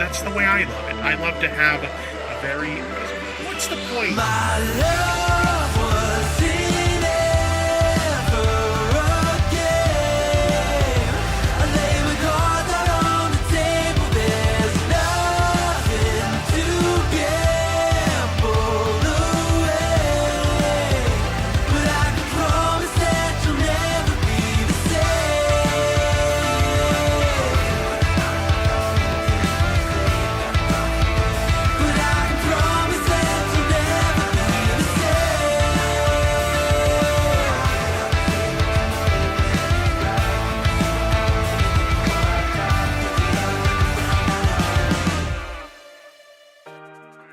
that's the way I love it. I love to have a very, what's the point? My love wasn't ever a game. I lay my cards out on the table. There's nothing to gamble away. But I can promise that you'll never be the same. But I can promise that you'll never be the same.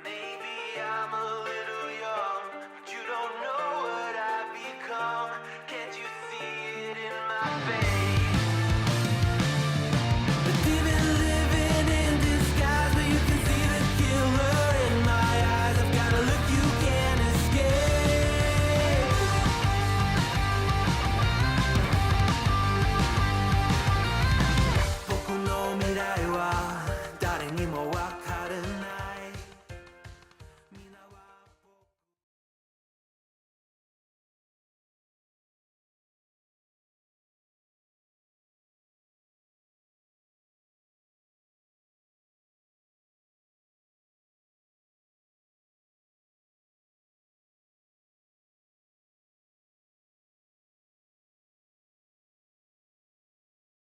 Maybe I'm a little young, but you don't know what I've become. Can't you see it in my face? The demon living in disguise, but you can see the killer in my eyes. I've got a look you can't escape. Boku no mirai wa dare ni mo wakaranai. Mina wa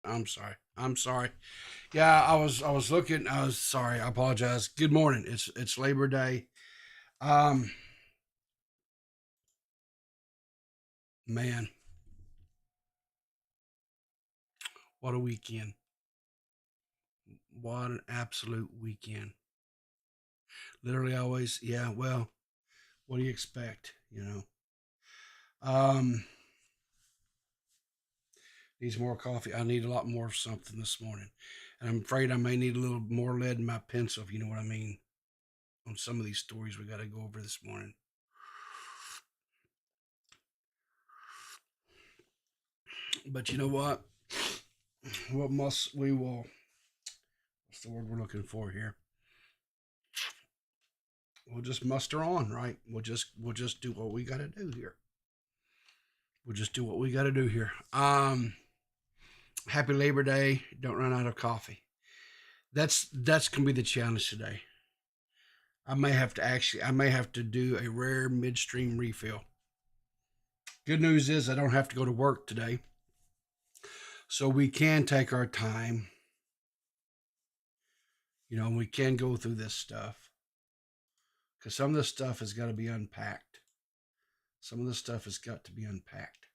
I'm sorry. I'm sorry. Yeah, I was looking. I was sorry. I apologize. Good morning. It's Labor Day. Man, what a weekend. What an absolute weekend. Literally always, yeah, well, what do you expect, you know? Needs more coffee. I need a lot more of something this morning. And I'm afraid I may need a little more lead in my pencil, if you know what I mean, on some of these stories we got to go over this morning. But you know what? What's the word we're looking for here? We'll just muster on, right? We'll just do what we got to do here. We'll just do what we got to do here. Happy Labor Day. Don't run out of coffee. That's gonna be the challenge today. I may have to do a rare midstream refill. Good news is I don't have to go to work today. So we can take our time. You know, we can go through this stuff. Because some of this stuff has got to be unpacked. Some of this stuff has got to be unpacked.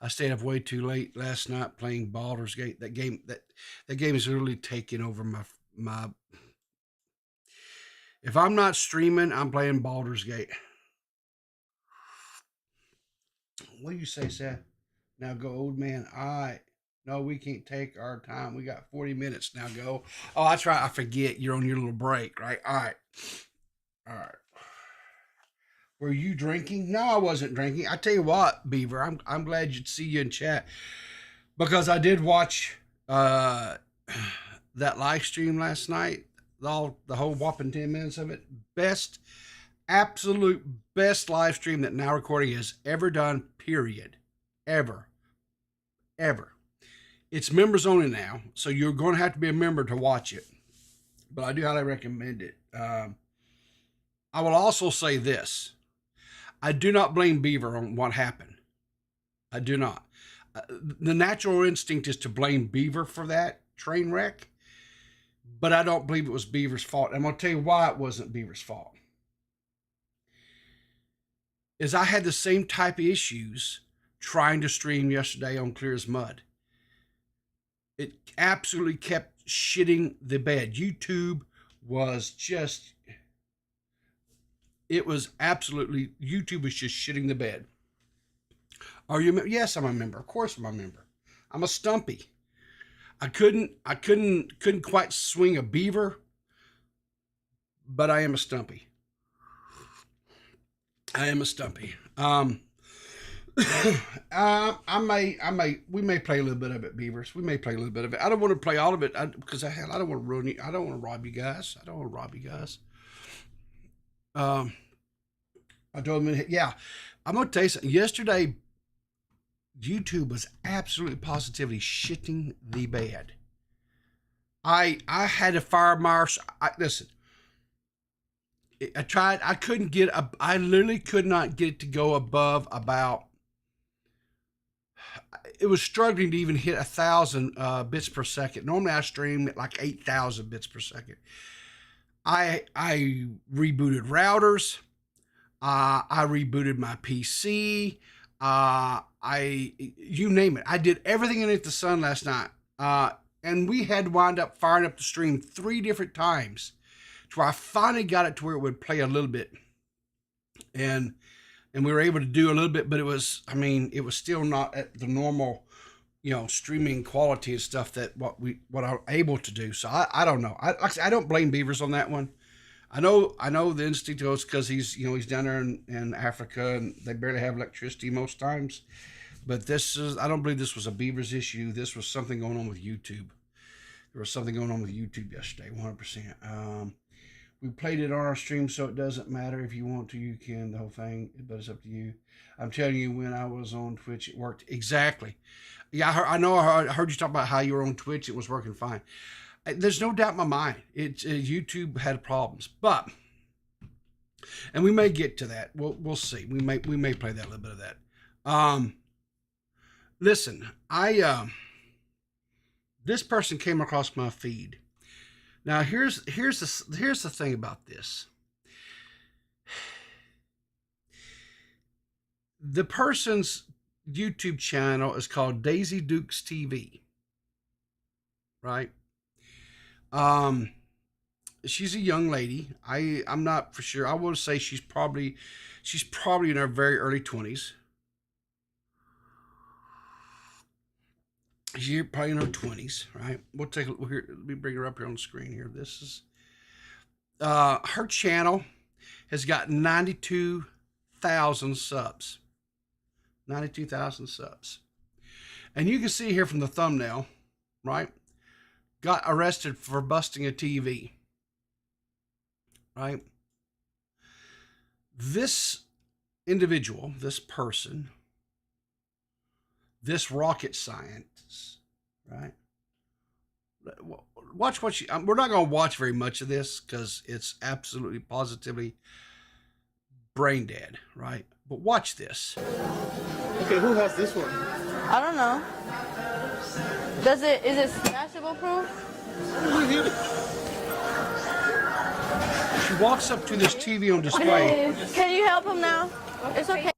I stayed up way too late last night playing Baldur's Gate. That game is really taking over my. If I'm not streaming, I'm playing Baldur's Gate. What do you say, Seth? Now go, old man. All right. No, we can't take our time. We got 40 minutes. Now go. Oh, that's right. I forget. You're on your little break, right? All right. All right. Were you drinking? No, I wasn't drinking. I tell you what, Beaver, I'm glad you'd see you in chat, because I did watch that live stream last night. The whole whopping 10 minutes of it. Absolute best live stream that Now Recording has ever done, period. Ever. It's members only now, so you're going to have to be a member to watch it. But I do highly recommend it. I will also say this. I do not blame Beaver on what happened. I do not. The natural instinct is to blame Beaver for that train wreck, but I don't believe it was Beaver's fault. I'm going to tell you why it wasn't Beaver's fault. Is I had the same type of issues trying to stream yesterday on Clear as Mud. It absolutely kept shitting the bed. YouTube was just... It was absolutely, YouTube was just shitting the bed. Are you? Yes, I'm a member. Of course I'm a member. I'm a stumpy. I couldn't quite swing a beaver, but I am a stumpy. I am a stumpy. We may play a little bit of it, Beavers. We may play a little bit of it. I don't want to play all of it because I don't want to ruin you. I don't want to rob you guys. I don't want to rob you guys. I told him, yeah, I'm going to tell you something. Yesterday, YouTube was absolutely positively shitting the bed. I had a fire marshal. Listen, I tried. I couldn't get. I literally could not get it to go above about. It was struggling to even hit 1,000 bits per second. Normally, I stream at like 8,000 bits per second. I rebooted routers. I rebooted my PC. You name it. I did everything underneath the sun last night. And we had to wind up firing up the stream 3 different times to where I finally got it to where it would play a little bit. And we were able to do a little bit, but it was still not at the normal, streaming quality and stuff that what I'm able to do. So I don't know. I don't blame Beavers on that one. I know the instinct goes because he's down there in Africa and they barely have electricity most times. But I don't believe this was a Beavers issue. This was something going on with YouTube. There was something going on with YouTube yesterday, 100%. We played it on our stream, so it doesn't matter. If you want to, you can, the whole thing, but it's up to you. I'm telling you, when I was on Twitch, it worked exactly. Yeah, I heard you talk about how you were on Twitch. It was working fine. There's no doubt in my mind. YouTube had problems, and we may get to that. We'll see. We may play that a little bit of that. Listen, this person came across my feed. Now here's the thing about this. The person's YouTube channel is called Daysidukestv, right? She's a young lady. I'm not for sure. I want to say she's probably in her very early 20s. She's probably in her 20s, right? We'll take a look here. Let me bring her up here on the screen here. This is her channel has got 92,000 subs. 92,000 subs. And you can see here from the thumbnail, right? Got arrested for busting a TV, right? This individual, this person, this rocket scientist, right? Watch what she. We're not going to watch very much of this because it's absolutely positively brain dead, right? But watch this. Okay, who has this one? I don't know. Is it smashable proof? She walks up to this TV on display. Can you help him now? It's okay.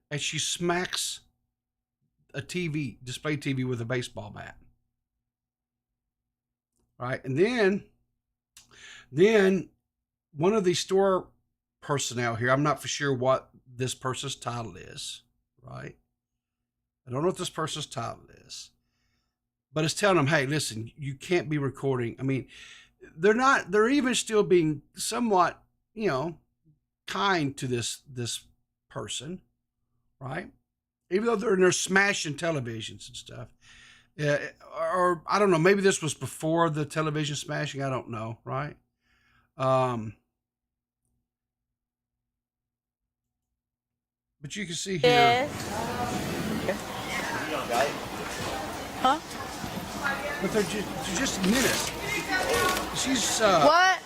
And she smacks a display TV with a baseball bat. Right? And then one of the store personnel here, I'm not for sure what this person's title is, right? I don't know what this person's title is, but it's telling them, hey, listen, you can't be recording. I mean, they're even still being somewhat, kind to this person, right? Even though they're smashing televisions and stuff. Or I don't know, maybe this was before the television smashing. I don't know, right? But you can see here. Yes. Huh? But they're just minutes. She's What?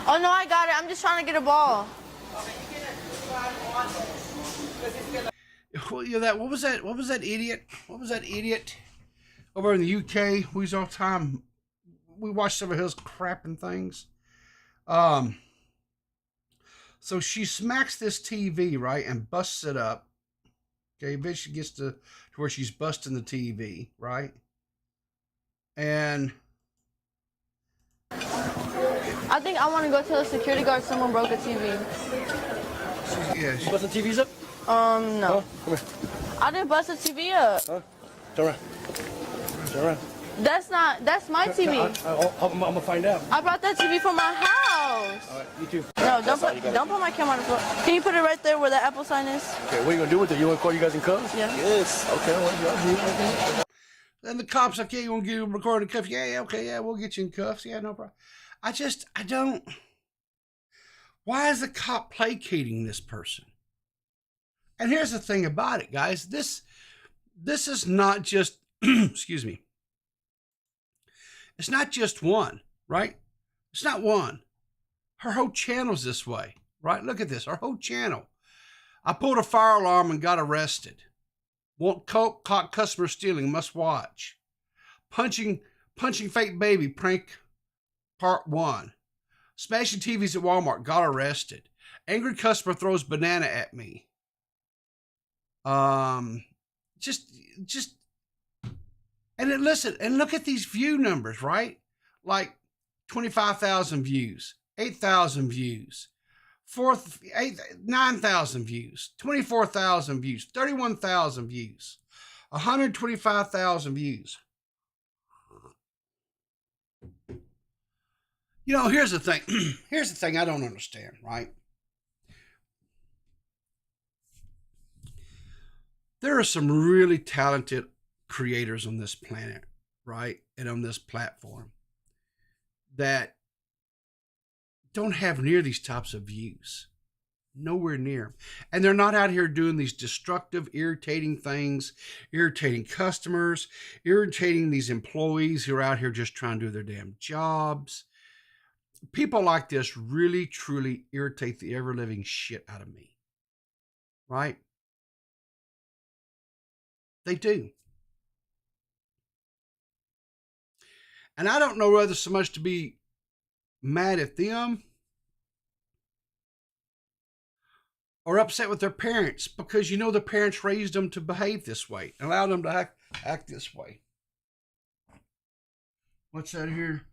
Oh no, I got it. I'm just trying to get a ball. What was that idiot? What was that idiot over in the UK? Who's all the time. We watched some of his crap and things. So she smacks this TV, right, and busts it up. Okay, eventually gets to where she's busting the TV, right? And I think I want to go tell the security guard someone broke a TV. she Bust the TVs up? No. Huh? Come here. I didn't bust the TV up. Huh? Turn around. Turn around. That's my TV. I'm gonna find out. I brought that TV from my house. clothes. All right, you too. No, don't put my camera on the floor. Can you put it right there where the apple sign is? Okay, what are you gonna do with it? You wanna call you guys in cuffs? Yeah. Yes. Okay, well, And the cops like, yeah, you want to get you recording cuffs? Yeah, okay, yeah, we'll get you in cuffs. Yeah, no problem. I don't. Why is the cop placating this person? And here's the thing about it, guys. This is not just, excuse me. It's not just one, right? It's not one. Her whole channel's this way, right? Look at this, her whole channel. I pulled a fire alarm and got arrested. Want coke, caught customer stealing, must watch. Punching fake baby, prank part 1. Smashing TVs at Walmart, got arrested. Angry customer throws banana at me. Just, and then listen, and look at these view numbers, right? Like 25,000 views, 8,000 views, 9,000 views, 24,000 views, 31,000 views, 125,000 views. You know, here's the thing. Here's the thing I don't understand, right? There are some really talented creators on this planet, right? And on this platform that don't have near these types of views. Nowhere near. And they're not out here doing these destructive, irritating things, irritating customers, irritating these employees who are out here just trying to do their damn jobs. People like this really, truly irritate the ever-living shit out of me. Right? They do. And I don't know whether so much to be mad at them or upset with their parents, because you know the parents raised them to behave this way, allowed them to act this way. What's that here?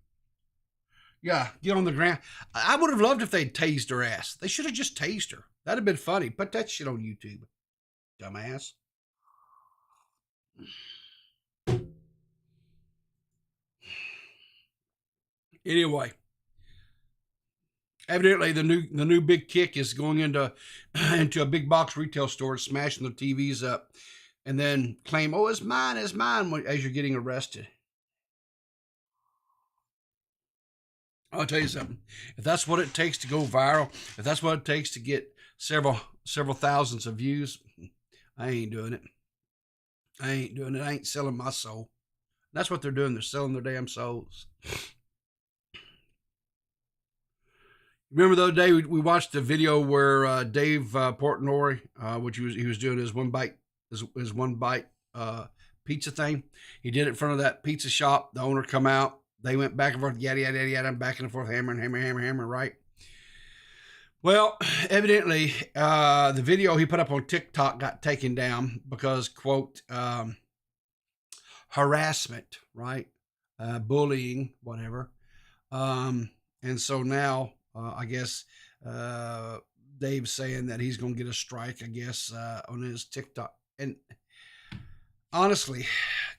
Yeah, get on the ground. I would have loved if they'd tased her ass. They should have just tased her. That'd have been funny. Put that shit on YouTube, dumbass. Anyway, evidently the new big kick is going into a big box retail store, smashing the TVs up, and then claim, "Oh, it's mine," as you're getting arrested. I'll tell you something. If that's what it takes to go viral, if that's what it takes to get several thousands of views, I ain't doing it. I ain't doing it. I ain't selling my soul. That's what they're doing. They're selling their damn souls. Remember the other day we watched the video where Dave Portnoy, which he was doing his one bite pizza thing. He did it in front of that pizza shop. The owner come out. They went back and forth, yada, yada, yada, yada, back and forth, hammer, right? Well, evidently, the video he put up on TikTok got taken down because, quote, harassment, right? Bullying, whatever. And so now, I guess, Dave's saying that he's going to get a strike, I guess, on his TikTok. And honestly,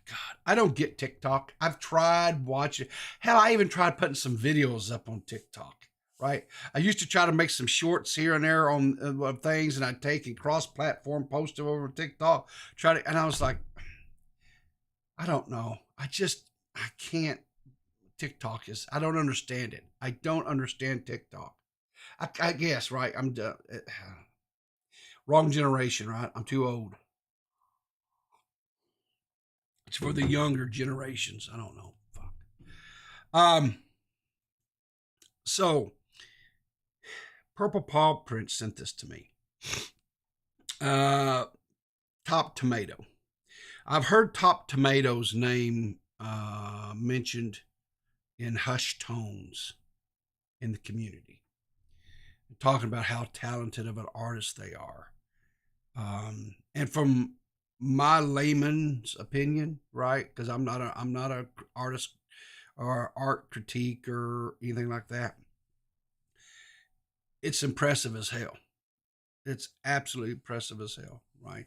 God, I don't get TikTok. I've tried watching. Hell, I even tried putting some videos up on TikTok, right? I used to try to make some shorts here and there on things, and I'd take and cross-platform, post them over TikTok, and I was like, I don't know. I can't. TikTok I don't understand it. I don't understand TikTok. I guess, right? I'm wrong generation, right? I'm too old. It's for the younger generations. I don't know. Fuck. So Purple Paw Print sent this to me. Top Tomato. I've heard Top Tomato's name mentioned in hushed tones in the community, talking about how talented of an artist they are. And from my layman's opinion, right? Because I'm not a artist or art critique or anything like that. It's impressive as hell. It's absolutely impressive as hell, right?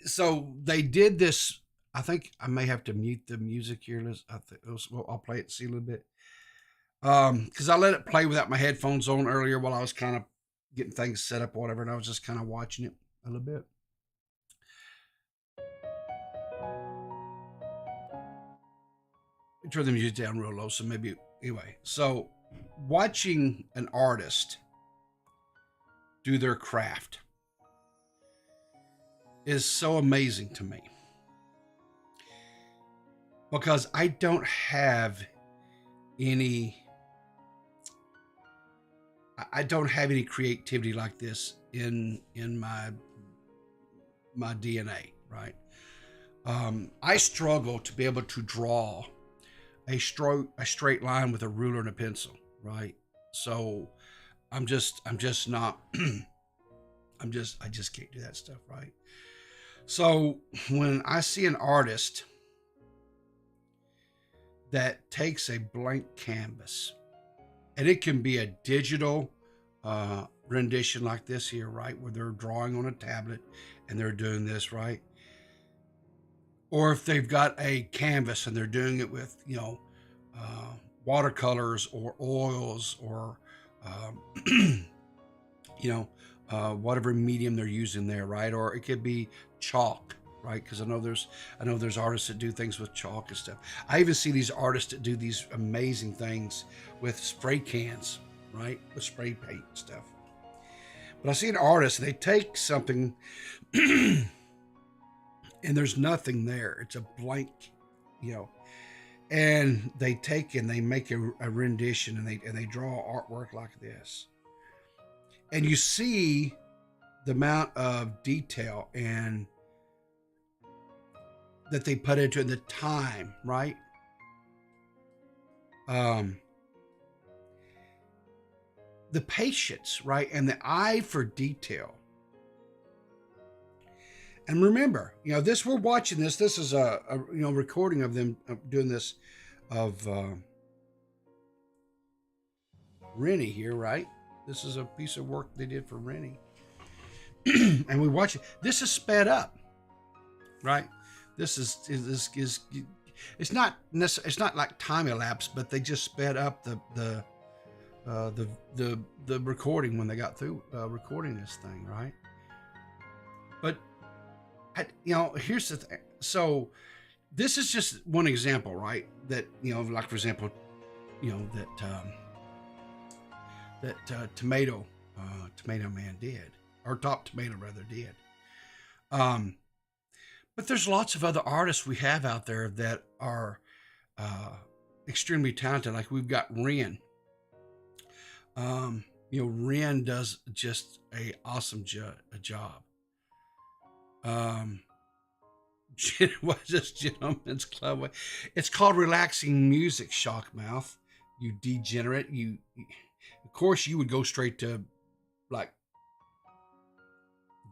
So they did this. I think I may have to mute the music here. I'll play it, see a little bit. Because I let it play without my headphones on earlier while I was kind of getting things set up or whatever, and I was just kind of watching it a little bit. Turn the music down real low, so maybe anyway. So watching an artist do their craft is so amazing to me, because I don't have any creativity like this in my DNA, right? I struggle to be able to draw a straight line with a ruler and a pencil, right? So I just can't do that stuff, right? So when I see an artist that takes a blank canvas, and it can be a digital rendition like this here, right, where they're drawing on a tablet and they're doing this, right? Or if they've got a canvas and they're doing it with, watercolors or oils or, whatever medium they're using there, right? Or it could be chalk, right? Because I know there's artists that do things with chalk and stuff. I even see these artists that do these amazing things with spray cans, right? With spray paint and stuff. But I see an artist, they take something and there's nothing there. It's a blank, and they take and they make a rendition and they draw artwork like this. And you see the amount of detail and that they put into it, the time, right? The patience, right? And the eye for detail. And remember, this, we're watching this. This is a recording of them doing this of Rennie here, right? This is a piece of work they did for Rennie. And we watch it. This is sped up, right? This is it's not like time elapse, but they just sped up the recording when they got through recording this thing, right? But here's the thing. So this is just one example, right? That like for example, that Tomato Man did, or Top Tomato rather did. But there's lots of other artists we have out there that are extremely talented. Like we've got Ren. Ren does just a awesome job. What's this Gentleman's Club? It's called Relaxing Music, Shockmouth. You degenerate. Of course, you would go straight to like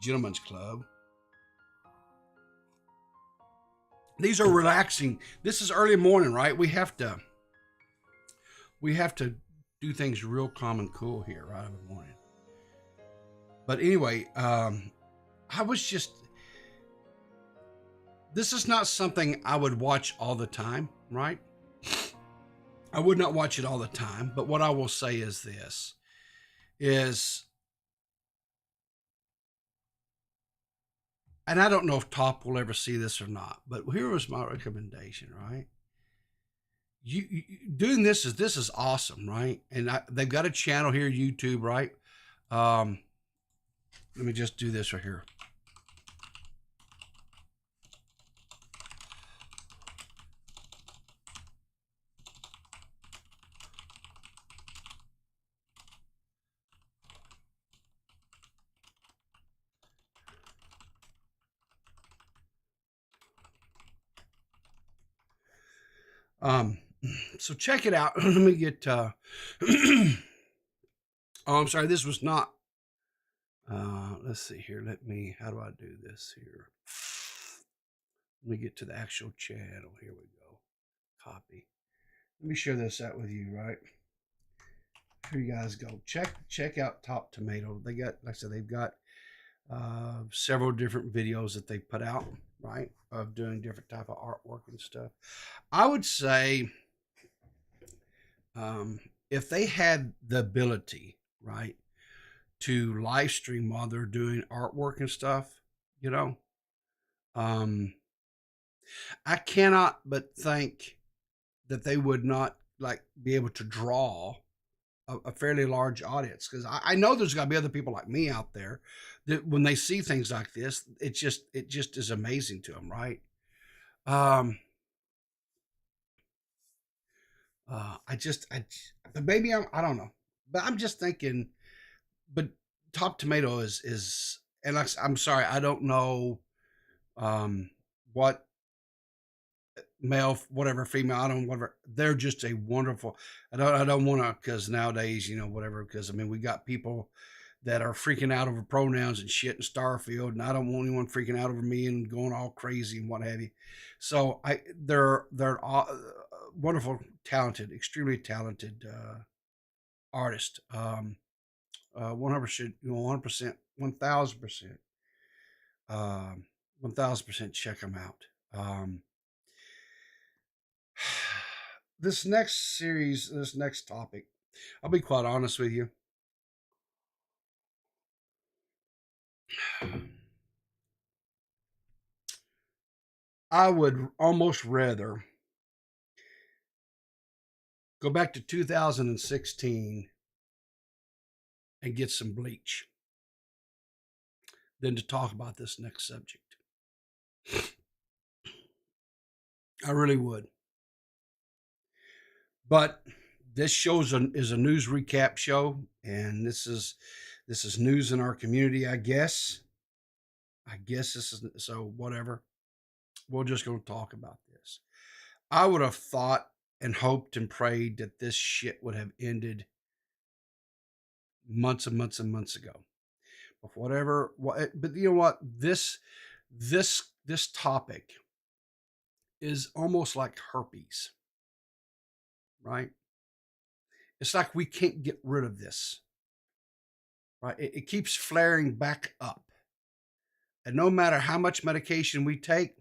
Gentleman's Club. These are relaxing. This is early morning, right? We have to do things real calm and cool here right in the morning. But anyway, this is not something I would watch all the time, right? I would not watch it all the time, but what I will say is this, and I don't know if Top will ever see this or not, but here was my recommendation, right? You doing this is awesome, right? And they've got a channel here, YouTube, right? Let me just do this right here. So check it out. Let me get, oh, I'm sorry. This was not, let's see here. How do I do this here? Let me get to the actual channel. Here we go. Copy. Let me share this out with you, right? Here you guys go. Check out Top Tomato. They got, like I said, they've got several different videos that they put out, right, of doing different type of artwork and stuff. I would say if they had the ability, right, to live stream while they're doing artwork and stuff, you know, um, I cannot but think that they would not like be able to draw a fairly large audience, because I know there's got to be other people like me out there that when they see things like this, it just is amazing to them, right? Um, but maybe I don't know, but I'm just thinking, but Top Tomato is, and I'm sorry, I don't know, what male, whatever, female, I don't, whatever. They're just a wonderful. I don't want to, because nowadays, whatever. Because I mean, we got people that are freaking out over pronouns and shit in Starfield, and I don't want anyone freaking out over me and going all crazy and what have you. So they're all wonderful, talented, extremely talented artist. 100%, 100%, 1,000%, 1,000% check them out. This next series, this next topic, I'll be quite honest with you. I would almost rather go back to 2016 and get some bleach than to talk about this next subject. I really would. But this show is a news recap show, and this is news in our community, I guess. I guess this is so whatever. We're just going to talk about this. I would have thought and hoped and prayed that this shit would have ended months and months and months ago. But whatever. But you know what? This topic is almost like herpes, right? It's like we can't get rid of this, right? It keeps flaring back up. And no matter how much medication we take,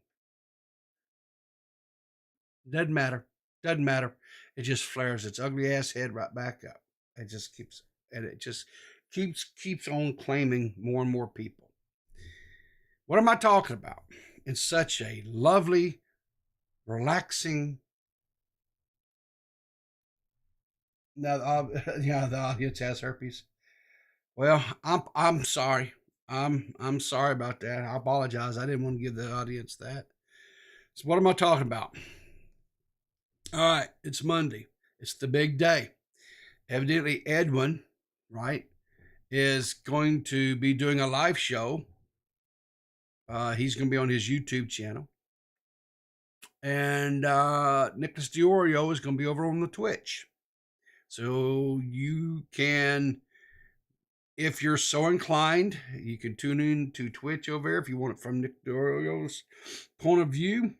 doesn't matter. Doesn't matter. It just flares its ugly ass head right back up. It just keeps, and it just keeps on claiming more and more people. What am I talking about? In such a lovely, relaxing. Now, the audience has herpes. Well, I'm sorry. I'm sorry about that. I apologize. I didn't want to give the audience that. So what am I talking about? All right, it's Monday. It's the big day. Evidently, Edwin, right, is going to be doing a live show. He's going to be on his YouTube channel. And Nicholas DiOrio is going to be over on the Twitch. So you can, if you're so inclined, you can tune in to Twitch over there if you want it from Nick DiOrio's point of view.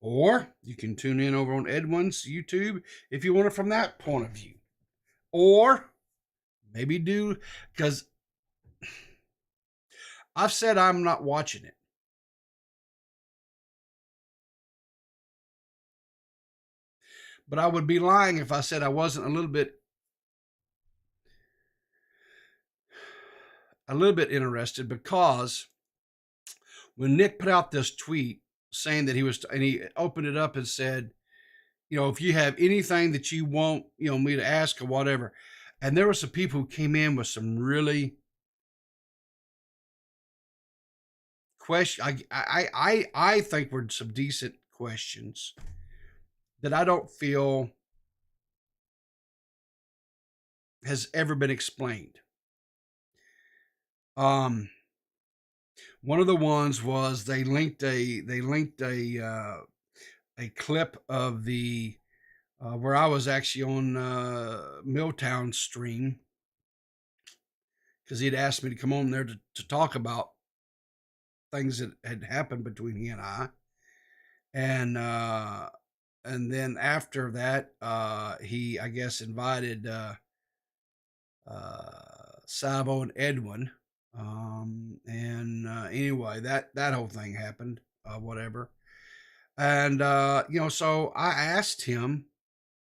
Or you can tune in over on Edwin's YouTube if you want it from that point of view. Or maybe do, because I've said I'm not watching it. But I would be lying if I said I wasn't a little bit interested, because when Nick put out this tweet saying that and he opened it up and said, if you have anything that you want, me to ask or whatever. And there were some people who came in with some really questions. I think were some decent questions that I don't feel has ever been explained. One of the ones was they linked a clip of the where I was actually on Milltown stream, because he'd asked me to come on there to talk about things that had happened between he and I, and then after that he, I guess, invited Sabo and Edwin. Anyway, that whole thing happened, whatever. And, so I asked him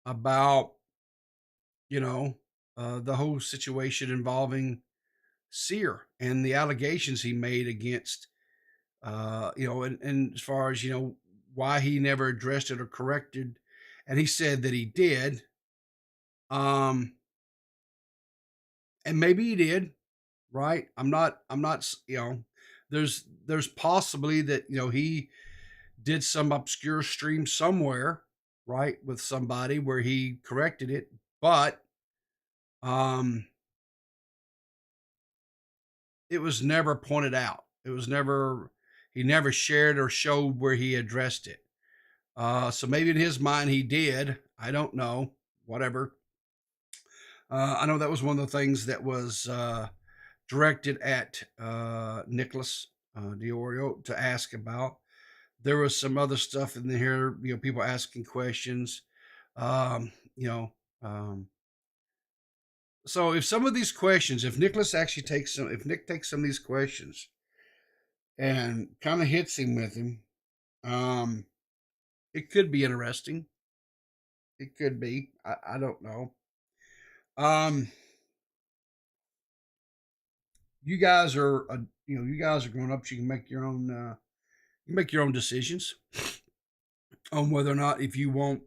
about you know, the whole situation involving Sear and the allegations he made against, and as far as, why he never addressed it or corrected. And he said that he did. Um, and maybe he did, right? I'm not, there's possibly that, he did some obscure stream somewhere, right, with somebody where he corrected it, but um it was never pointed out. It was never He never shared or showed where he addressed it. So maybe in his mind he did. I don't know. Whatever. I know that was one of the things that was directed at Nicholas Diorio to ask about. There was some other stuff in here, people asking questions. Um, you know, um, so if some of these questions, if Nick takes some of these questions and kind of hits him with him, um, it could be interesting. It could be. I don't know. Um, you guys are, you guys are grown up. You can make your own. You can make your own decisions on whether or not if you want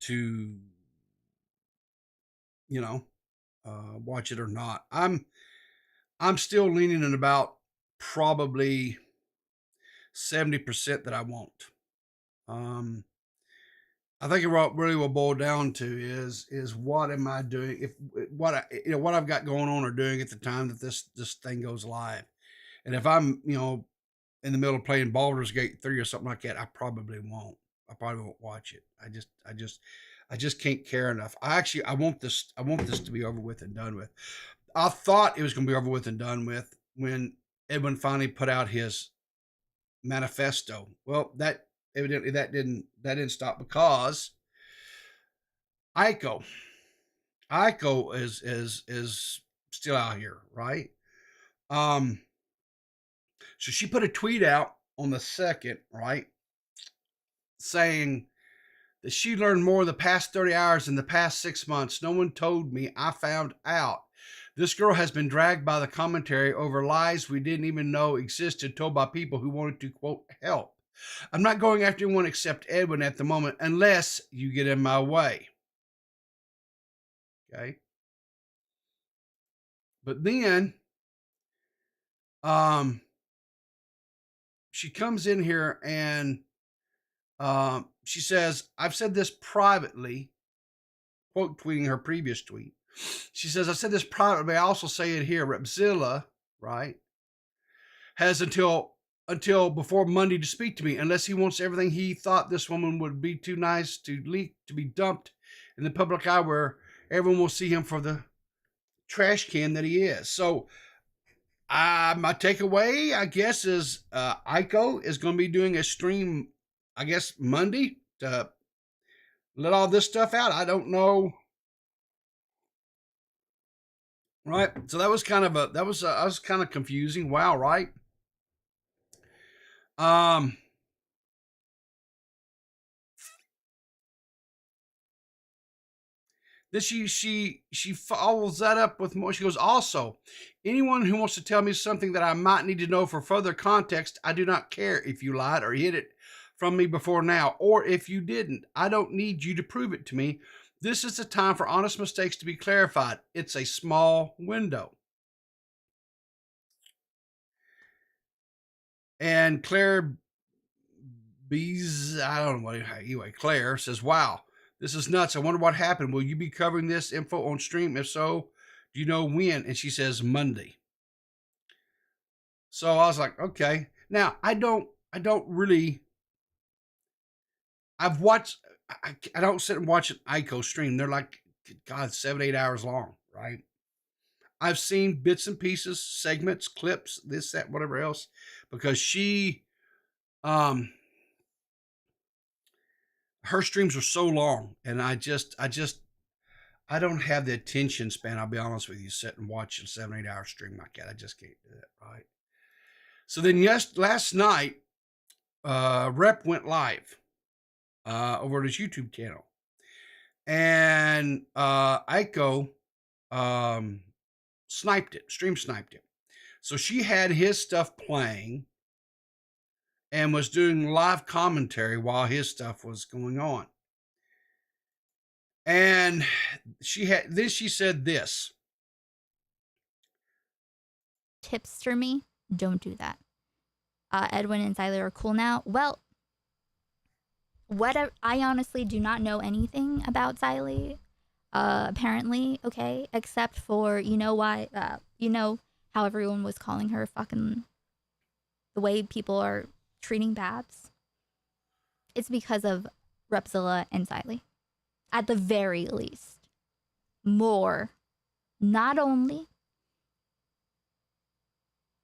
to, you know, watch it or not. I'm still leaning in about probably 70% that I won't. Um, I think what really will boil down to is what am I doing, if what I've got going on or doing at the time that this thing goes live. And if I'm, in the middle of playing Baldur's Gate 3 or something like that, I probably won't. I probably won't watch it. I just can't care enough. I want this to be over with and done with. I thought it was going to be over with and done with when Edwin finally put out his manifesto. Well, that evidently that didn't stop because Aiko Aiko is still out here, right? Um, so she put a tweet out on the 2nd, right, saying that she learned more in the past 30 hours than the past 6 months. No one told me. I found out. This girl has been dragged by the commentary over lies we didn't even know existed, told by people who wanted to, quote, help. I'm not going after anyone except Edwin at the moment, unless you get in my way. Okay. But then, she comes in here and she says, I've said this privately, quote tweeting her previous tweet. She says, I said this privately, I also say it here. Repzilla, right, has until before Monday to speak to me, unless he wants everything he thought this woman would be too nice to leak, to be dumped in the public eye where everyone will see him for the trash can that he is. So my takeaway, I guess, is Aiko is going to be doing a stream, I guess, Monday to let all this stuff out. I don't know. Right. So that was I was kind of confusing. Wow. Right. Um, then she follows that up with more. She goes, also, anyone who wants to tell me something that I might need to know for further context, I do not care if you lied or hid it from me before now, or if you didn't. I don't need you to prove it to me. This is the time for honest mistakes to be clarified. It's a small window. And Claire Bees, I don't know. Anyway, Claire says, wow, this is nuts. I wonder what happened. Will you be covering this info on stream? If so, do you know when? And she says Monday. So I was like, okay. Now I don't really, I've watched, I don't sit and watch an Aiko stream. They're like, God, 7-8 hours long, right? I've seen bits and pieces, segments, clips, this, that, whatever else, because she, her streams are so long, and I don't have the attention span. I'll be honest with you, sit and watch a 7-8 hour stream like that. I just can't do that, right? So then, last night, Rep went live over his YouTube channel, And Aiko sniped it, stream sniped it. So she had his stuff playing and was doing live commentary while his stuff was going on. And she said this. Tipster me, don't do that. Edwin and Xylee are cool now. Well, I honestly do not know anything about Xylee. Apparently, okay, except for why how everyone was calling her fucking the way people are treating Babs. It's because of Repzilla and Xylee. At the very least. More. Not only.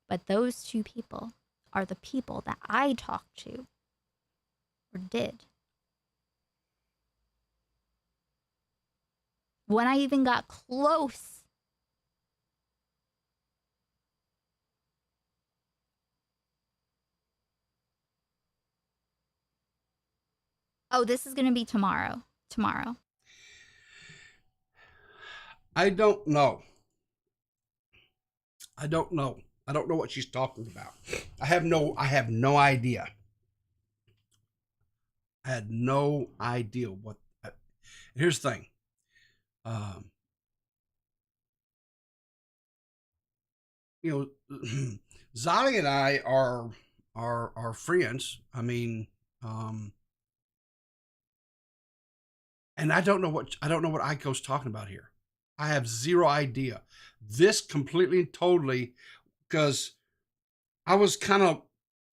But those two people are the people that I talked to. Or did. When I even got close. Oh, this is going to be tomorrow. Tomorrow. I don't know. I don't know what she's talking about. I have no idea. I had no idea what. Here's the thing. Zali and I are friends. I mean, and I don't know what Aiko's talking about here. I have zero idea. This completely and totally, because I was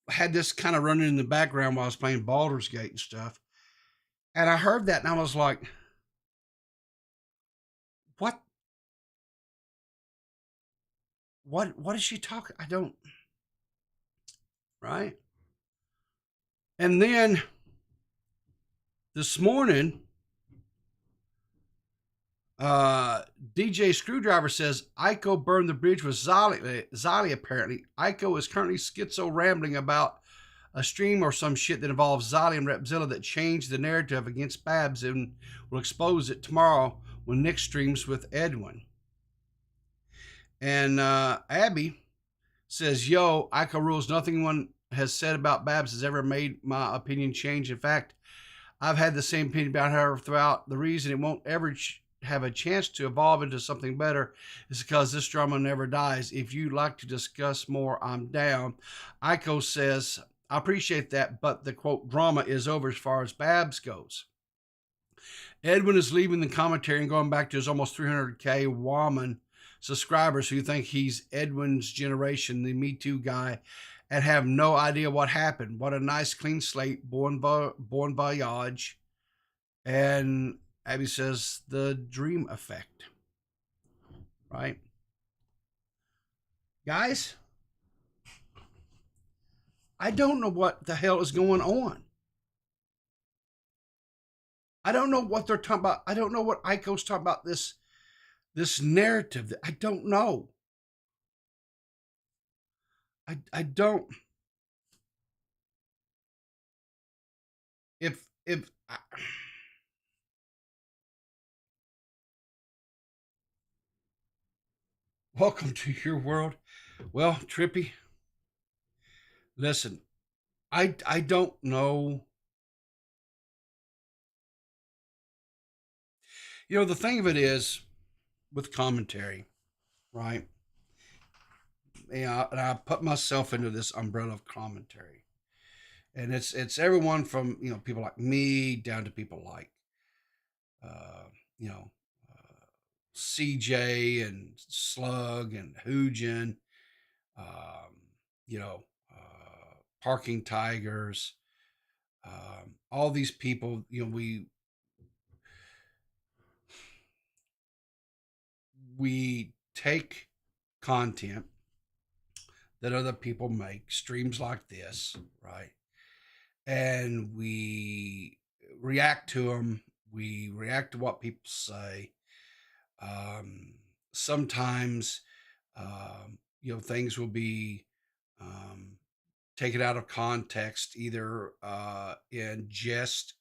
had this kind of running in the background while I was playing Baldur's Gate and stuff. And I heard that and I was like, what is she talking? I don't, right? And then this morning, DJ Screwdriver says Aiko burned the bridge with Zali apparently. Aiko is currently schizo rambling about a stream or some shit that involves Zali and Repzilla that changed the narrative against Babs and will expose it tomorrow when Nick streams with Edwin. And Abby says, yo, Aiko rules. Nothing one has said about Babs has ever made my opinion change. In fact, I've had the same opinion about her throughout. The reason it won't ever have a chance to evolve into something better is because this drama never dies. If you'd like to discuss more, I'm down. Aiko says, I appreciate that, but the quote drama is over as far as Babs goes. Edwin is leaving the commentary and going back to his almost 300K woman subscribers who think he's Edwin's generation, the Me Too guy, and have no idea what happened. What a nice clean slate, bon voyage. And Abby says the dream effect. Right? Guys, I don't know what the hell is going on. I don't know what they're talking about. I don't know what Aiko's talking about, this narrative. I don't know. I don't. If welcome to your world. Well, Trippy, listen, I don't know. The thing of it is with commentary, right? And I put myself into this umbrella of commentary. And it's everyone from, people like me down to people like, CJ and Slug and Hoojin, Parking Tigers, all these people, we take content that other people make, streams like this, right? And we react to them. We react to what people say. Sometimes, things will be taken out of context, either in jest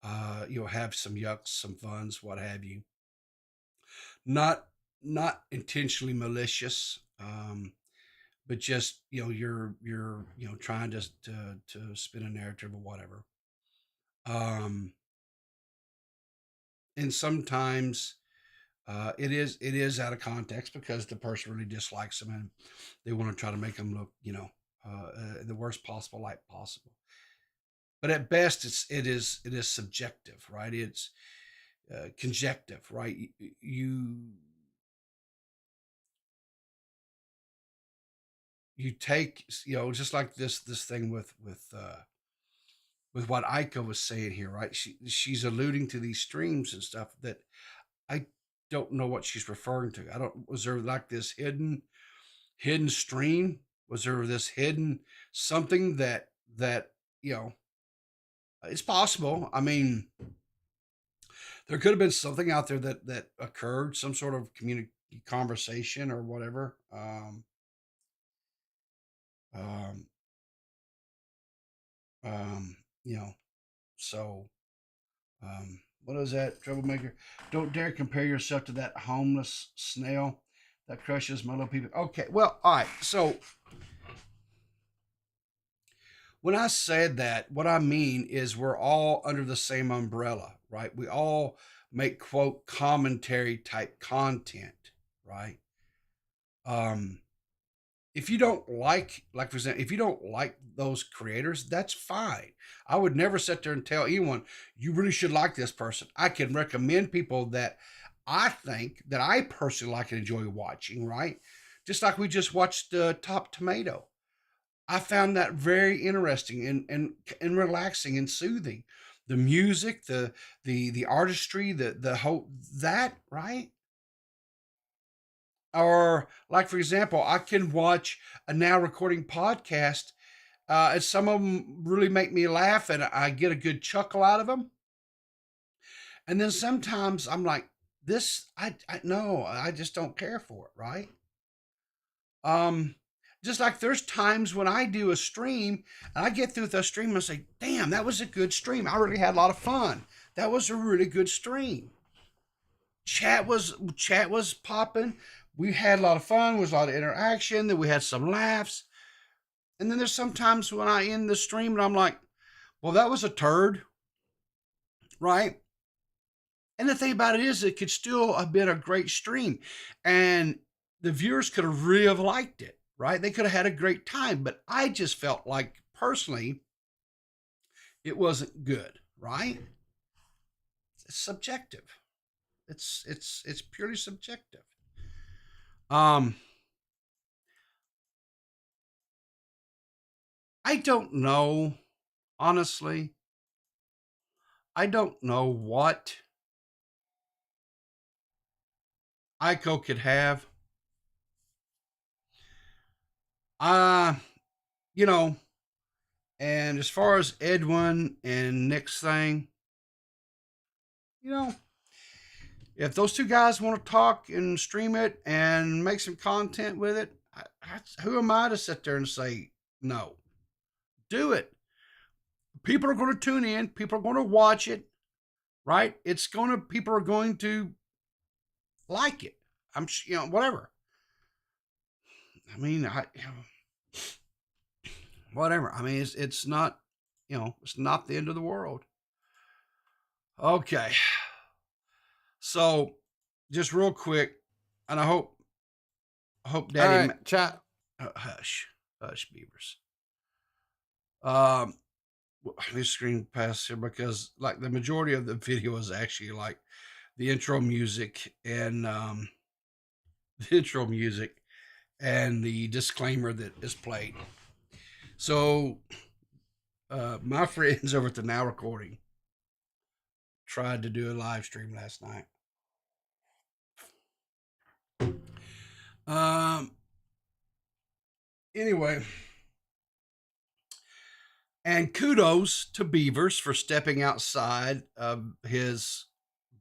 have some yucks, some funs, what have you. Not intentionally malicious, but just you're trying to spin a narrative or whatever. And sometimes it is out of context because the person really dislikes them and they want to try to make them look in the worst possible light possible. But at best, it is subjective, right? It's conjective, right? You take just like this thing with what Aiko was saying here, right? She's alluding to these streams and stuff that I don't know what she's referring to. I don't. Was there like this hidden stream? Was there this hidden something that it's possible. I mean, there could have been something out there that occurred, some sort of conversation or whatever. Um, um, you know, so what is that, troublemaker? Don't dare compare yourself to that homeless snail that crushes my little people. Okay, well, all right. So when I said that, what I mean is we're all under the same umbrella, right? We all make quote commentary type content, right? Um, if you don't like for example, if you don't like those creators, that's fine. I would never sit there and tell anyone you really should like this person. I can recommend people that I think that I personally like and enjoy watching, right? Just like we just watched Top Tomato. I found that very interesting and relaxing and soothing. The music, the artistry, the whole that, right? Or like for example, I can watch a now recording podcast, and some of them really make me laugh, and I get a good chuckle out of them. And then sometimes I'm like, this, I no, I just don't care for it, right? Um, just like there's times when I do a stream and I get through with a stream and I say, damn, that was a good stream. I really had a lot of fun. That was a really good stream. Chat was popping. We had a lot of fun. There was a lot of interaction. Then we had some laughs. And then there's sometimes when I end the stream and I'm like, well, that was a turd, right? And the thing about it is, it could still have been a great stream, and the viewers could have really have liked it, right? They could have had a great time, but I just felt like personally, it wasn't good, right? It's subjective. It's purely subjective. Um, I don't know, honestly. I don't know what Ico could have. Uh, you know, and as far as Edwin and Nick's thing, you know, if those two guys want to talk and stream it and make some content with it, who am I to sit there and say no? Do it. People are going to tune in. People are going to watch it, right? People are going to like it. Whatever. I mean, whatever. I mean, it's not, it's not the end of the world. Okay. So just real quick, and I hope Daddy, all right, chat. Hush, Beavers. Let me screen past here because like the majority of the video is actually like the intro music and the disclaimer that is played. So my friends over at the Now Recording tried to do a live stream last night. Anyway, and kudos to Beavers for stepping outside of his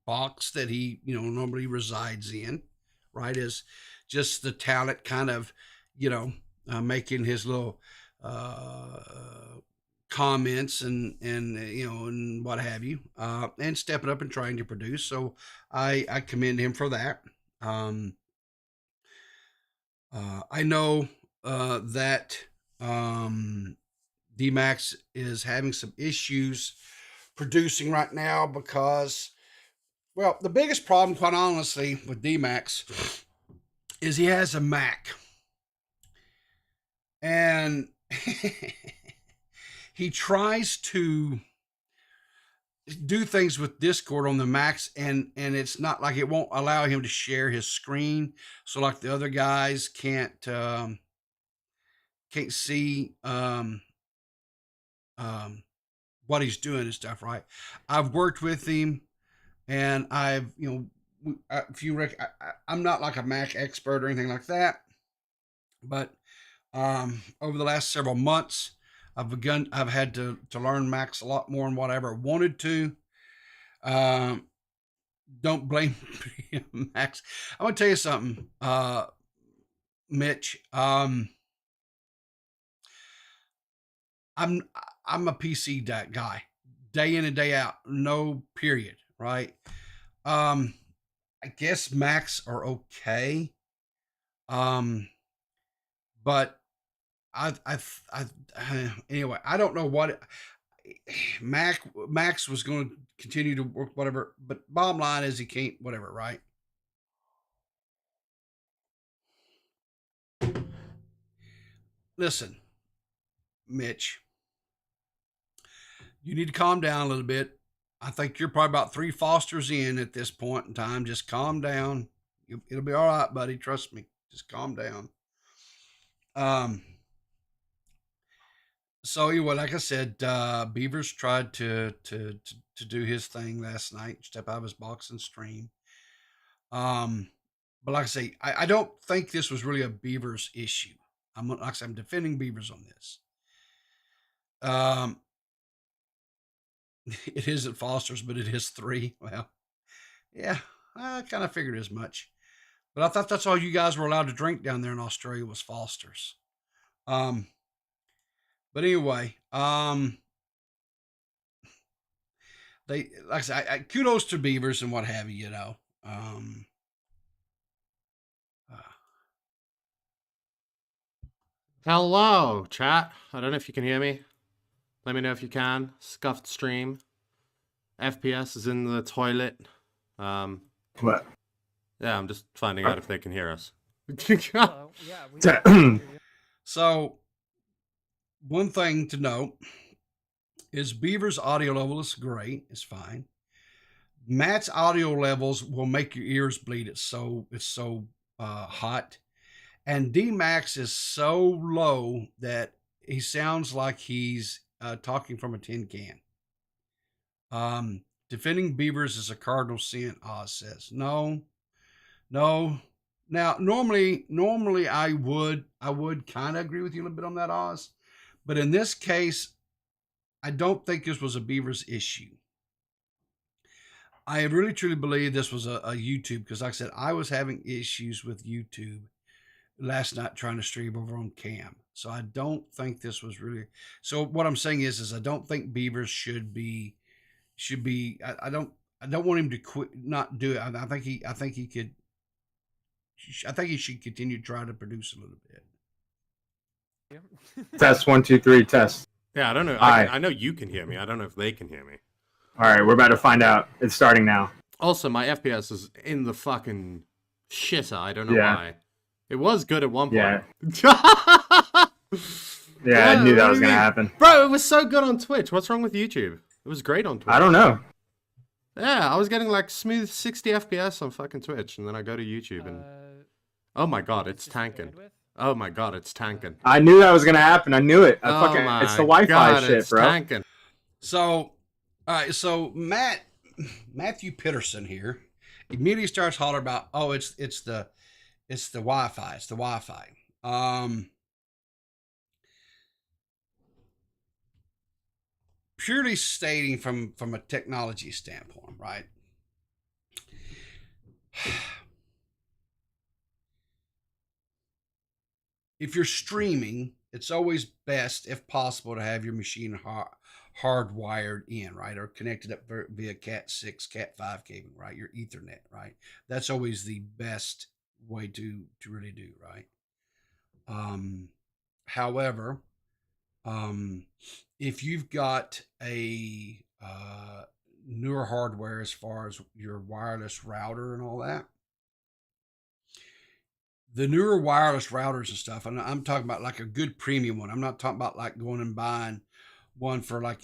box that he, normally resides in, right? Is just the talent kind of, making his little comments and you know, and what have you, and stepping up and trying to produce. So I commend him for that. I know that D-Max is having some issues producing right now because, well, the biggest problem, quite honestly, with D-Max is he has a Mac. And he tries to do things with Discord on the Macs, and it's not like it won't allow him to share his screen. So like the other guys can't see what he's doing and stuff, right? I've worked with him, and I've, you know, if you I'm not like a Mac expert or anything like that, but over the last several months, I've had to learn Macs a lot more than what I ever wanted to. Don't blame Max. I want to tell you something, Mitch. I'm a PC guy, day in and day out, no period, right? I guess Macs are okay. But anyway, I don't know what Max was going to continue to work, whatever. But bottom line is he can't, whatever, right? Listen, Mitch, you need to calm down a little bit. I think you're probably about 3 Fosters in at this point in time. Just calm down. It'll be all right, buddy. Trust me. Just calm down. So anyway, like I said, Beavers tried to do his thing last night, step out of his box and stream. But like I say, I don't think this was really a Beavers issue. I'm defending Beavers on this. It isn't Foster's, but it is 3. Well, yeah, I kind of figured as much. But I thought that's all you guys were allowed to drink down there in Australia was Foster's. But anyway, they, like I said, kudos to Beavers and what have you, you know. Hello, chat. I don't know if you can hear me. Let me know if you can. Scuffed stream. FPS is in the toilet. What? Yeah, I'm just finding out if they can hear us. So, one thing to note is Beaver's audio level is great. It's fine. Matt's audio levels will make your ears bleed. It's so hot. And D-Max is so low that he sounds like he's talking from a tin can. Defending Beavers is a cardinal sin, Oz says. No. Now, normally I would kind of agree with you a little bit on that, Oz. But in this case, I don't think this was a Beavers issue. I really truly believe this was a YouTube, because like I said, I was having issues with YouTube last night trying to stream over on cam. So I don't think this was really. So what I'm saying is I don't think Beavers should be. I don't want him to quit, not do it. I think he could. I think he should continue to try to produce a little bit. Test 1 2 3 test. Yeah, I don't know. I know you can hear me. I don't know if they can hear me. All right, we're about to find out. It's starting now. Also, my FPS is in the fucking shitter. I don't know why. It was good at one point. Yeah. Yeah, I knew that was gonna happen. Bro, it was so good on Twitch. What's wrong with YouTube? It was great on Twitch. I don't know. Yeah, I was getting like smooth 60 FPS on fucking Twitch, and then I go to YouTube and... Oh my god, it's tanking. Oh my god, it's tanking. I knew that was gonna happen. I knew it. It's the Wi-Fi god, shit, it's bro. Tanking. So, all right. So Matthew Pitterson here immediately starts hollering about, oh, it's the Wi-Fi. It's the Wi-Fi. Purely stating from a technology standpoint, right? If you're streaming, it's always best, if possible, to have your machine hardwired in, right, or connected up via Cat 6, Cat 5 cable, right, your Ethernet, right. That's always the best way to really do, right. However, if you've got a newer hardware as far as your wireless router and all that, the newer wireless routers and stuff, and I'm talking about like a good premium one. I'm not talking about like going and buying one for like,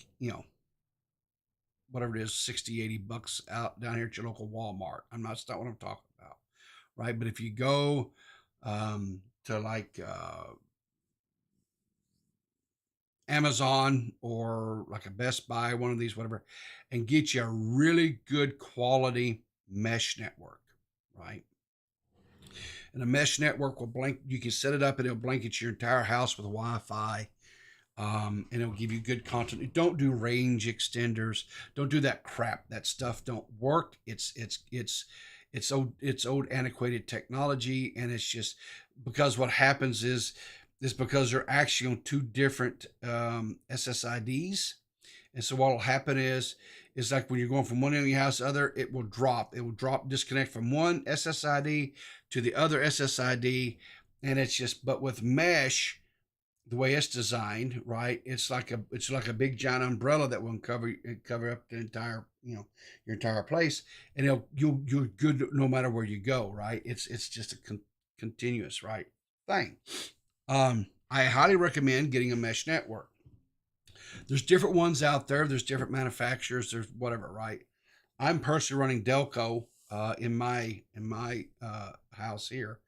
whatever it is, 60, 80 bucks out down here at your local Walmart. That's not what I'm talking about, right? But if you go to like Amazon or like a Best Buy, one of these, whatever, and get you a really good quality mesh network, right? And a mesh network will you can set it up and it'll blanket your entire house with Wi-Fi. And it'll give you good content. Don't do range extenders. Don't do that crap. That stuff don't work. It's old antiquated technology, and it's just because what happens is because they're actually on two different SSIDs, and so what will happen is like when you're going from one end of your house to the other, it will drop. It will disconnect from one SSID to the other SSID, and it's just. But with mesh, the way it's designed, right, it's like a big giant umbrella that will cover up the entire, your entire place, and you're good no matter where you go, right? It's just a continuous, right, thing. I highly recommend getting a mesh network. There's different ones out there. There's different manufacturers. There's whatever, right? I'm personally running Delco in my house here.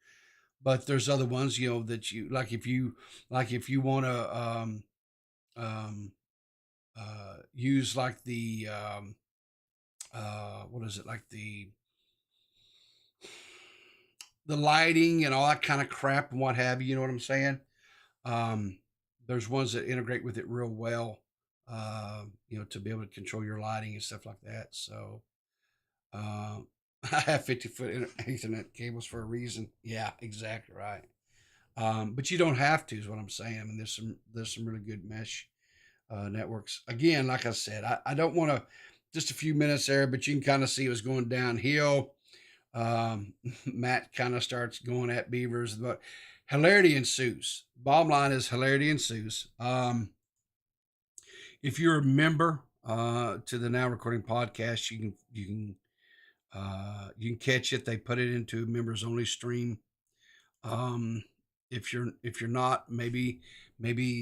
But there's other ones, that you like. If you want to use like the what is it, like the lighting and all that kind of crap and what have you. You know what I'm saying? There's ones that integrate with it real well. To be able to control your lighting and stuff like that. So. I have 50-foot Ethernet cables for a reason. Yeah, exactly right. But you don't have to, is what I'm saying. I mean, there's some really good mesh networks. Again, like I said, I don't want to just a few minutes there, but you can kind of see it was going downhill. Matt kind of starts going at beavers, but hilarity ensues. Bottom line is hilarity ensues. If you're a member to the Now Recording podcast, you can catch it. They put it into a members only stream. If you're not, maybe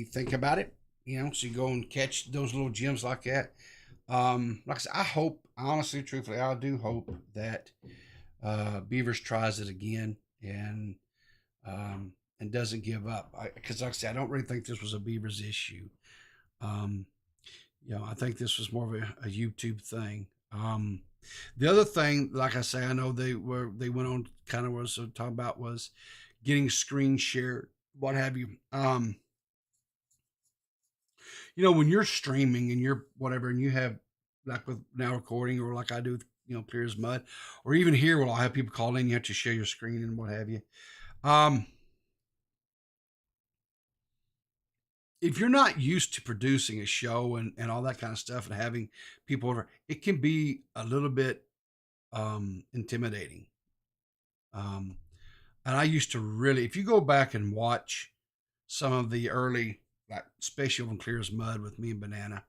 think about it, so you go and catch those little gems like that. Like I said, I hope, honestly, truthfully, I do hope that Beavers tries it again and doesn't give up. Because like I said, I don't really think this was a Beavers issue. I think this was more of a YouTube thing. The other thing, like I say, I know they went on kind of was talking about was getting screen shared, what have you. When you're streaming and you're whatever, and you have like with Now Recording, or like I do, Clear as Mud, or even here where I'll have people call in, you have to share your screen and what have you. If you're not used to producing a show and all that kind of stuff and having people over, it can be a little bit intimidating. And I used to really, if you go back and watch some of the early, like especially on Clear as Mud with me and Banana,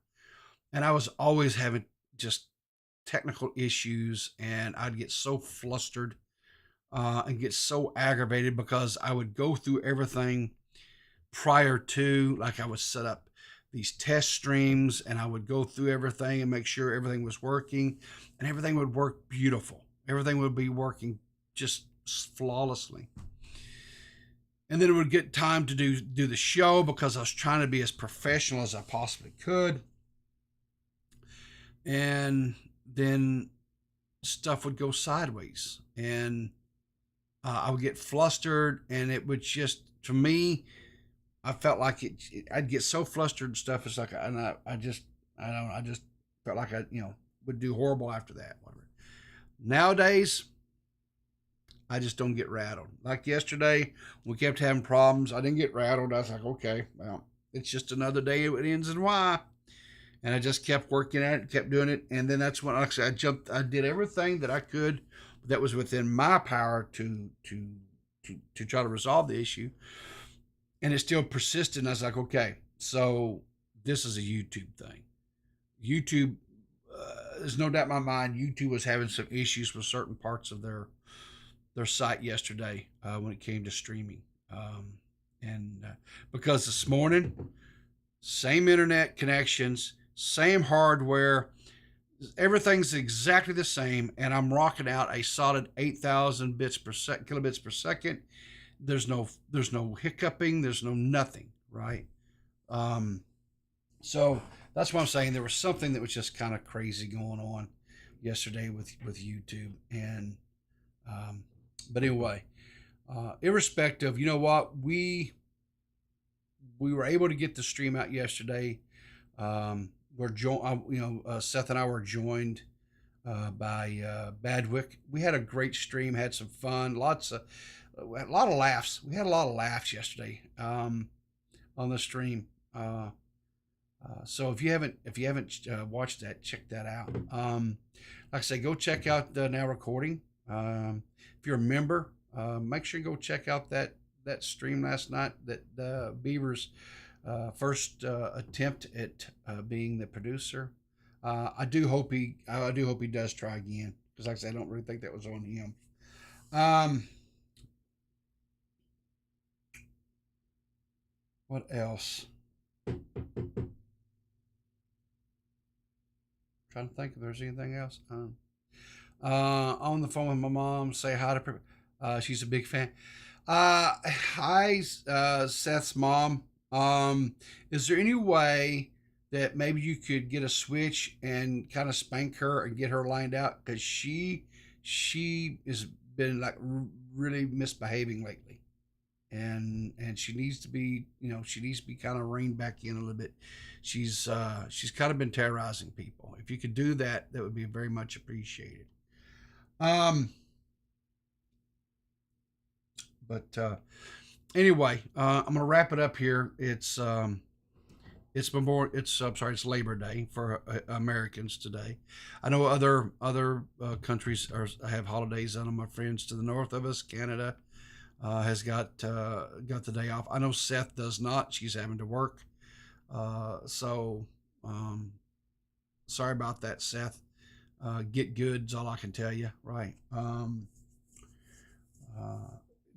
and I was always having just technical issues, and I'd get so flustered and get so aggravated because I would go through everything prior to, like I would set up these test streams and I would go through everything and make sure everything was working, and everything would work beautiful. Everything would be working just flawlessly. And then it would get time to do the show because I was trying to be as professional as I possibly could. And then stuff would go sideways and I would get flustered, and it would just, to me, I felt like I'd get so flustered and stuff. It's like, I just felt like I, would do horrible after that, whatever. Nowadays, I just don't get rattled. Like yesterday, we kept having problems. I didn't get rattled. I was like, okay, well, it's just another day. It ends in Y. And I just kept working at it, kept doing it. And then that's when I did everything that I could that was within my power to try to resolve the issue. And it still persisted. And I was like, okay, so this is a YouTube thing. YouTube, there's no doubt in my mind, YouTube was having some issues with certain parts of their site yesterday when it came to streaming. Because this morning, same internet connections, same hardware, everything's exactly the same, and I'm rocking out a solid 8,000 kilobits per second. There's no hiccuping, there's no nothing, right? So that's what I'm saying. There was something that was just kind of crazy going on yesterday with YouTube, and but anyway, irrespective, you know what, we were able to get the stream out yesterday. Seth and I were joined by Badwick. We had a great stream, had some fun, a lot of laughs. We had a lot of laughs yesterday on the stream. So if you haven't watched that, check that out. Like I say, go check out the Now Recording. If you're a member, make sure you go check out that stream last night, that Beaver's first attempt at being the producer. I do hope he does try again, because like I said, I don't really think that was on him. What else? Trying to think if there's anything else. On the phone with my mom, say hi to she's a big fan. Hi, Seth's mom. Is there any way that maybe you could get a switch and kind of spank her and get her lined out? Because she has been like really misbehaving lately, and she needs to be, kind of reined back in a little bit. She's kind of been terrorizing people. If you could do that, that would be very much appreciated. Anyway, I'm gonna wrap it up here. It's Labor Day for Americans today. I know other countries have holidays on them. My friends to the north of us, Canada, has got the day off. I know Seth does not. She's having to work. So sorry about that, Seth. Get good is all I can tell you, right?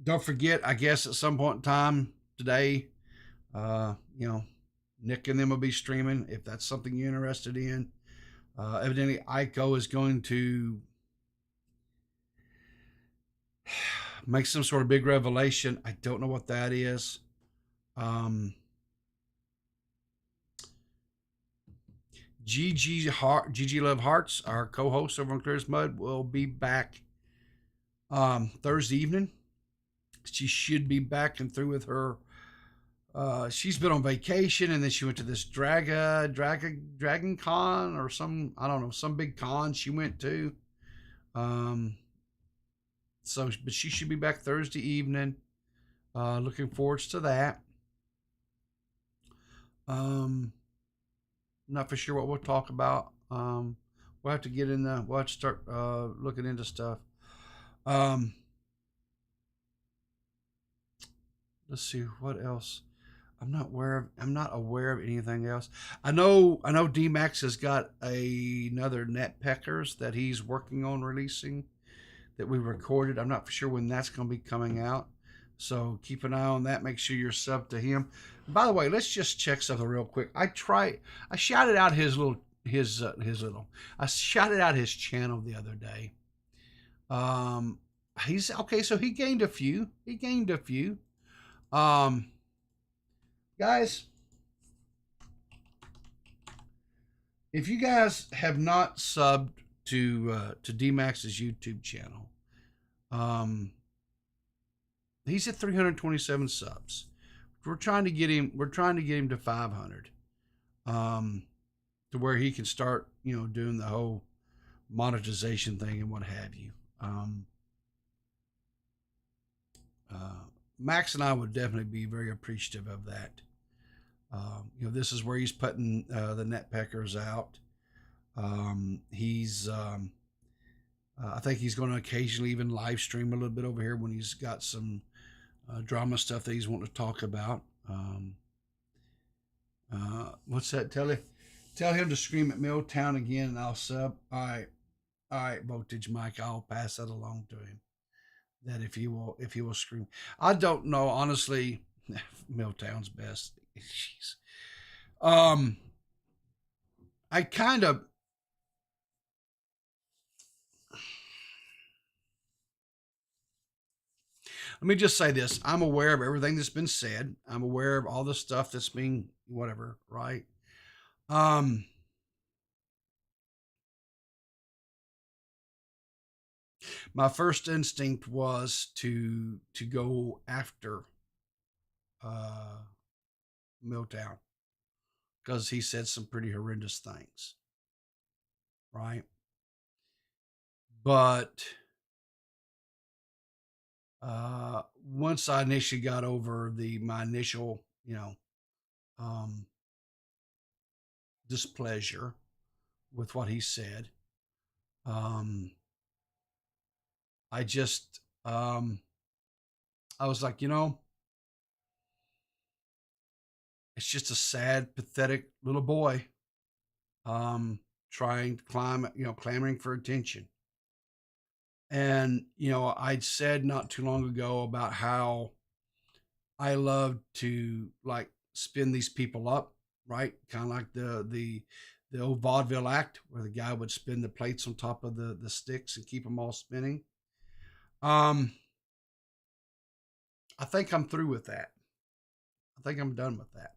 Don't forget, I guess at some point in time today, Nick and them will be streaming if that's something you're interested in. Evidently, Aiko is going to make some sort of big revelation. I don't know what that is. Gigi Love Hearts, our co-host over on Clear as Mud, will be back Thursday evening. She should be back and through with her. She's been on vacation, and then she went to this Dragon Con or some big con she went to. But she should be back Thursday evening. Looking forward to that. Not for sure what we'll talk about. We'll have to get in the. We'll have to start looking into stuff. Let's see what else. I'm not aware of anything else. I know D-Max has got another Netpeckers that he's working on releasing that we recorded. I'm not for sure when that's going to be coming out. So keep an eye on that. Make sure you're subbed to him. By the way, let's just check something real quick. I shouted out his channel the other day. He's okay. So he gained a few. Guys, if you guys have not subbed to D-Max's YouTube channel, he's at 327 subs. We're trying to get him to 500, to where he can start, doing the whole monetization thing and what have you. Max and I would definitely be very appreciative of that. This is where he's putting the net peckers out. I think he's going to occasionally even live stream a little bit over here when he's got some drama stuff that he's wanting to talk about. What's that? Tell him to scream at Milltown again, and I'll sub. All right, Voltage Mike. I'll pass that along to him. That if he will scream. I don't know, honestly. Milltown's best. Jeez. I kind of. Let me just say this. I'm aware of everything that's been said. I'm aware of all the stuff that's being whatever, right? My first instinct was to go after Milltown because he said some pretty horrendous things, right? But once I initially got over my initial, displeasure with what he said, I just, I was like, it's just a sad, pathetic little boy, trying to climb, clamoring for attention. And, I'd said not too long ago about how I love to like spin these people up, right? Kind of like the old vaudeville act where the guy would spin the plates on top of the sticks and keep them all spinning. I think I'm through with that. I think I'm done with that.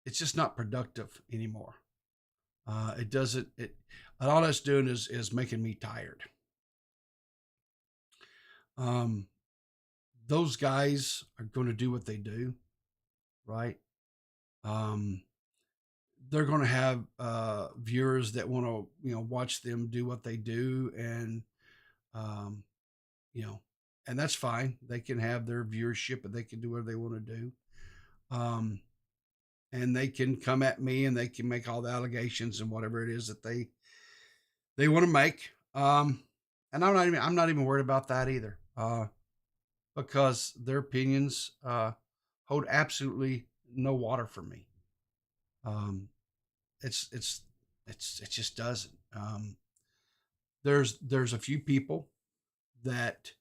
It's just not productive anymore. It doesn't, all that's doing is making me tired. Those guys are going to do what they do, right? They're going to have viewers that want to, watch them do what they do, and and that's fine. They can have their viewership, and they can do whatever they want to do. And they can come at me, and they can make all the allegations and whatever it is that they want to make. And I'm not even worried about that either. Because their opinions hold absolutely no water for me. It just doesn't. There's a few people that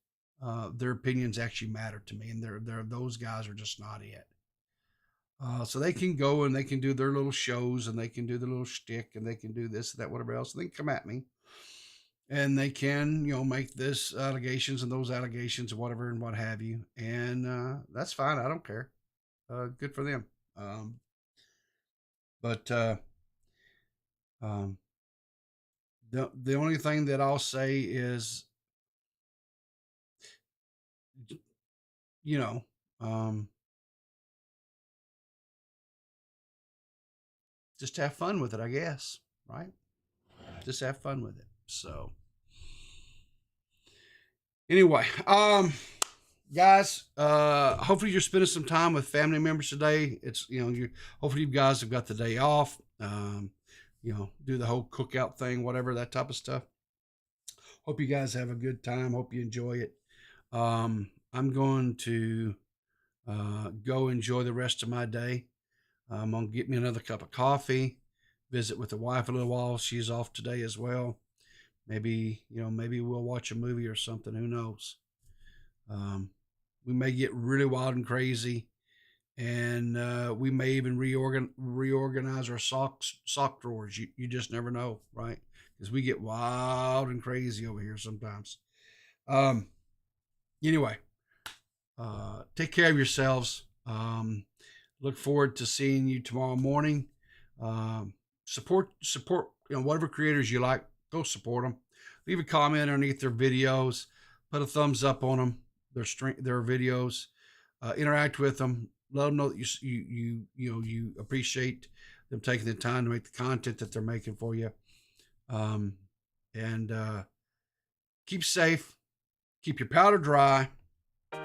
their opinions actually matter to me, and those guys are just not it. So they can go and they can do their little shows, and they can do the little shtick, and they can do this, that, whatever else. And they can come at me, and they can, make this allegations and those allegations and whatever and what have you. And that's fine. I don't care. Good for them. But the only thing that I'll say is, just have fun with it, I guess, right? Just have fun with it. So anyway, guys, hopefully you're spending some time with family members today. It's, hopefully you guys have got the day off, do the whole cookout thing, whatever, that type of stuff. Hope you guys have a good time. Hope you enjoy it. I'm going to go enjoy the rest of my day. I'm going to get me another cup of coffee, visit with the wife a little while. She's off today as well. Maybe we'll watch a movie or something. Who knows? We may get really wild and crazy, and we may even reorganize our sock drawers. You just never know, right? Because we get wild and crazy over here sometimes. Anyway, take care of yourselves. Look forward to seeing you tomorrow morning. Support, whatever creators you like. Go support them. Leave a comment underneath their videos. Put a thumbs up on them. Their videos. Interact with them. Let them know that you appreciate them taking the time to make the content that they're making for you. And keep safe. Keep your powder dry. And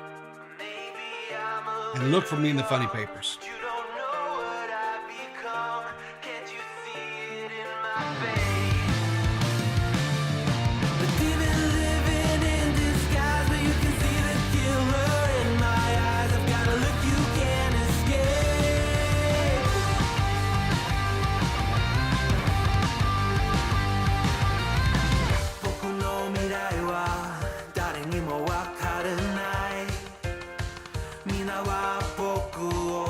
look for me in the funny papers. You don't know what I've become. Can't you see it in my face? The demon living in disguise, but you can see the killer in my eyes. I've got a look you can't escape. Boku no mirai wa dare ni mo wakaranai. Mina wa boku o